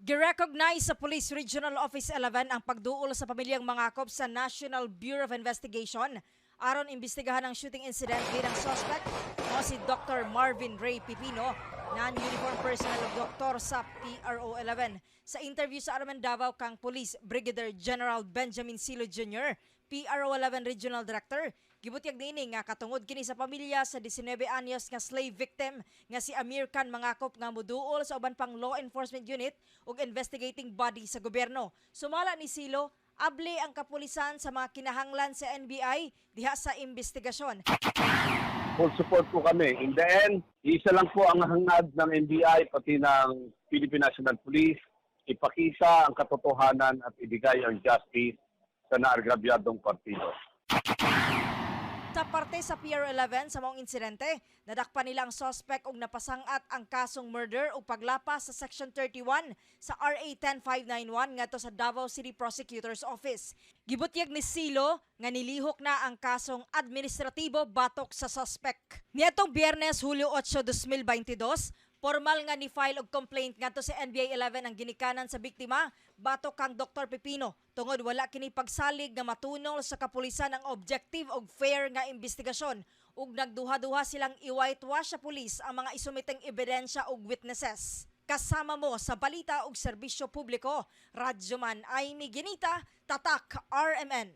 Girecognize sa Police Regional Office 11 ang pagduol sa pamilyang mangakop sa National Bureau of Investigation aron imbestigahan ang shooting incident bilang suspect o si Dr. Marvin Ray Pipino, non-uniform personnel of doktor sa PRO 11. Sa interview sa Armen Davao kang Police Brigadier General Benjamin Silo Jr., PRO 11 Regional Director, gibutyag niini nga katungod kini sa pamilya sa 19 anyos nga slave victim nga si Amir Khan mangakop nga moduol sa uban pang law enforcement unit ug investigating body sa gobyerno. Sumala ni Silo, able ang kapulisan sa mga kinahanglan sa NBI diha sa investigasyon. Full support po kami. In the end, isa lang po ang hangad ng NBI pati ng Philippine National Police, ipakita ang katotohanan at ibigay ang justice sa naagrabyadong partido. Sa parte sa Pier 11 sa maong insidente, nadakpan nila ang suspect ug napasangat ang kasong murder ug paglapas sa Section 31 sa RA 10591 ngadto sa Davao City Prosecutor's Office. Gibutyag ni Silo nga nilihok na ang kasong administratibo batok sa suspect. Niadtong Biyernes, Hulyo 8, 2022, formal nga ni-file og complaint ngadto sa NBI 11 ang ginikanan sa biktima batok kang Dr. Pipino tungod wala kini pagsalig nga matunol sa kapulisan ang objective og fair nga investigasyon ug nagduha-duha silang i-whitewash sa pulis ang mga isumiteng ebidensya ug witnesses. Kasama mo sa balita ug serbisyo publiko, Radyo Man Aimee Ginita, Tatak RMN.